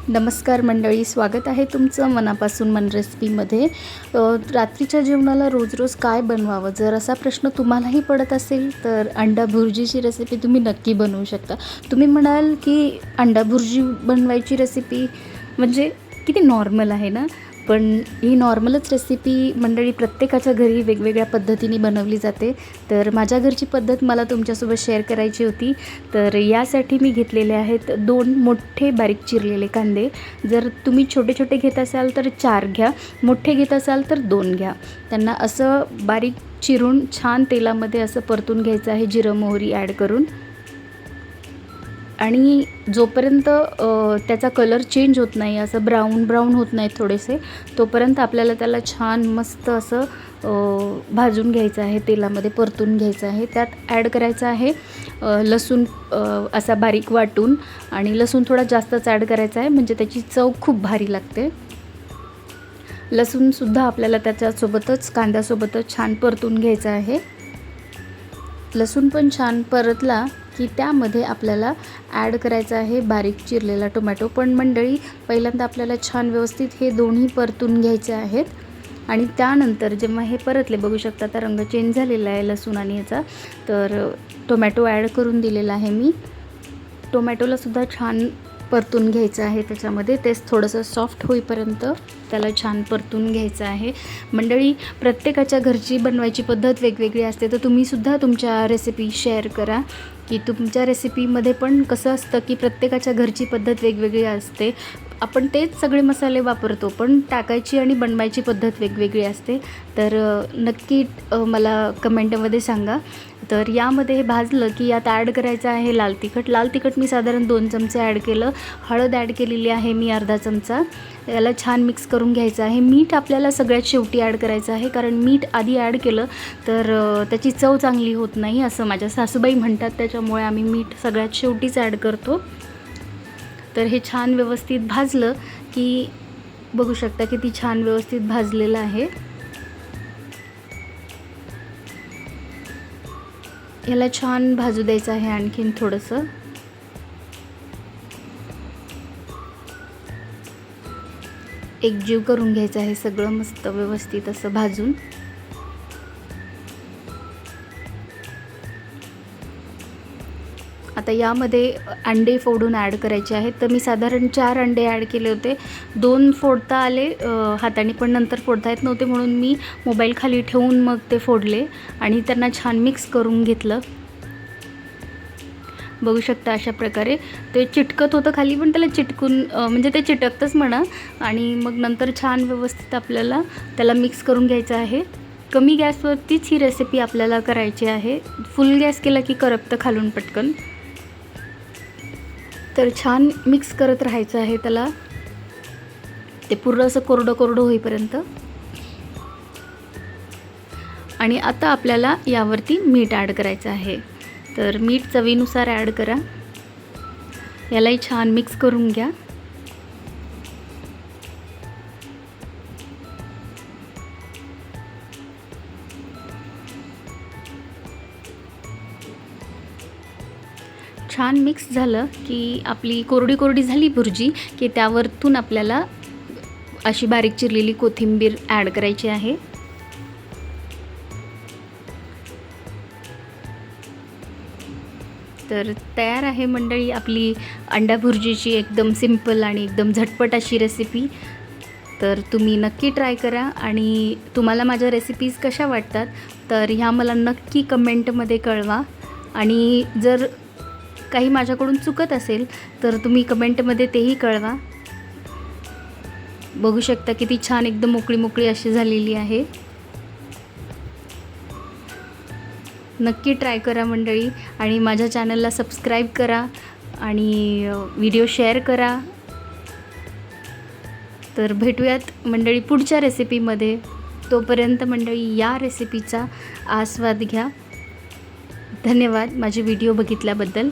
नमस्कार मंडळी, स्वागत आहे तुमचं मनापासून मन रेसिपीमध्ये। रात्रीच्या जेवणाला रोज रोज काय बनवावं जर असा प्रश्न तुम्हालाही पडत असेल तर अंडा भुर्जीची रेसिपी तुम्ही नक्की बनवू शकता। तुम्ही म्हणाल की अंडा भुर्जी बनवायची रेसिपी म्हणजे किती नॉर्मल आहे ना, पण ही नॉर्मलच रेसिपी मंडळी प्रत्येकाच्या घरी वेगवेगळ्या पद्धतीने बनवली जाते। तर माझ्या घरची पद्धत मला तुमच्यासोबत शेअर करायची होती। तर यासाठी मी घेतलेले आहेत 2 मोठे बारीक चिरलेले कांदे। जर तुम्ही छोटे छोटे घेत असाल तर 4 घ्या, मोठे घेत असाल तर 2 घ्या। त्यांना असं बारीक चिरून छान तेलामध्ये असं परतून घ्यायचं आहे, जिरं मोहरी ॲड करून। आणि जोपर्यंत त्याचा कलर चेंज होत नाही, असं ब्राऊन होत नाही थोडेसे, तोपर्यंत आपल्याला त्याला छान मस्त असं भाजून घ्यायचं आहे, तेलामध्ये परतून घ्यायचं आहे। त्यात ॲड करायचं आहे लसूण असा बारीक वाटून, आणि लसूण थोडा जास्तच ॲड करायचा आहे म्हणजे त्याची चव खूप भारी लागते। लसूणसुद्धा आपल्याला त्याच्यासोबतच कांद्यासोबतच छान परतून घ्यायचं आहे। लसूण पण छान परतला की त्यामध्ये आपल्याला ॲड करायचं आहे बारीक चिरलेला टोमॅटो। पण मंडळी पहिल्यांदा आपल्याला छान व्यवस्थित हे दोन्ही परतून घ्यायचे आहेत, आणि त्यानंतर जेव्हा हे परतले, बघू शकता आता रंग चेंज झालेला आहे लसूण आणि याचा, तर टोमॅटो ॲड करून दिलेला आहे मी। टोमॅटोला सुद्धा छान परतून घ्यायचं आहे, त्याच्यामध्ये तेच थोडंसं सॉफ्ट होईपर्यंत त्याला छान परतून घ्यायचं आहे। मंडळी प्रत्येकाच्या घरची बनवायची पद्धत वेगवेगळी असते, तर तुम्हीसुद्धा तुमच्या रेसिपी शेअर करा की तुमच्या रेसिपीमध्ये पण कसं असतं की प्रत्येकाच्या घरची पद्धत वेगवेगळी असते। आपण तेच सगळे मसाले वापरतो, पण टाकायची आणि बनवायची पद्धत वेगवेगळी असते। तर नक्की मला कमेंटमध्ये सांगा। तर यामध्ये हे भाजलं की यात ॲड करायचं आहे लाल तिखट। लाल तिखट मी साधारण 2 चमचे ॲड केलं। हळद ॲड केलेली आहे मी अर्धा चमचा। याला छान मिक्स करून घ्यायचं आहे। मीठ आपल्याला सगळ्यात शेवटी ॲड करायचं आहे, कारण मीठ आधी ॲड केलं तर त्याची चव चांगली होत नाही असं माझ्या सासूबाई म्हणतात, त्याच्यामुळे आम्ही मीठ सगळ्यात शेवटीच ॲड करतो। तर हे छान व्यवस्थित भाजलं की बघू शकता किती छान व्यवस्थित भाजलेलं आहे। याला छान भाजू द्यायचं आहे आणखीन थोडंसं। एकजीव करून घ्यायचं आहे सगळं मस्त व्यवस्थित असं भाजून। आता यामध्ये अंडे फोडून ॲड करायचे आहेत। तर मी साधारण 4 अंडे ॲड केले होते। 2 फोडता आले हाताने, पण नंतर फोडता येत नव्हते म्हणून मी मोबाईल खाली ठेवून मग ते फोडले आणि त्यांना छान मिक्स करून घेतलं। बघू शकता अशा प्रकारे ते चिटकत होतं खाली, पण त्याला चिटकून म्हणजे ते चिटकतंच म्हणा, आणि मग नंतर छान व्यवस्थित आपल्याला त्याला मिक्स करून घ्यायचं आहे। कमी गॅसवरतीच ही रेसिपी आपल्याला करायची आहे, फुल गॅस केला की करपतं खालून पटकन। तर छान मिक्स करत राहायचं आहे त्याला, ते पूर्ण असं कोरडं होईपर्यंत। आणि आता आपल्याला यावरती मीठ ॲड करायचं आहे। तर मीठ चवीनुसार ॲड करा। यालाही छान मिक्स करून घ्या। छान मिक्स झालं की आपली कोरडी झाली भुर्जी की त्यावरतून आपल्याला अशी बारीक चिरलेली कोथिंबीर ॲड करायची आहे। तर तयार आहे मंडळी आपली अंडा भुर्जीची एकदम सिंपल आणि एकदम झटपट अशी रेसिपी। तर तुम्ही नक्की ट्राय करा, आणि तुम्हाला माझ्या रेसिपीज कशा वाटतात तर ह्या मला नक्की कमेंटमध्ये कळवा। आणि जर काही माझ्याकडून चुकत असेल तर तुम्ही कमेंटमध्ये तेही कळवा। बघू शकता किती छान एकदम मोकळी अशी झालेली आहे। नक्की ट्राय करा मंडळी, आणि माझ्या चॅनलला सबस्क्राईब करा आणि व्हिडिओ शेअर करा। तर भेटूयात मंडळी पुढच्या रेसिपीमध्ये। तोपर्यंत मंडळी या रेसिपीचा आस्वाद घ्या। धन्यवाद माझे व्हिडिओ बघितल्याबद्दल।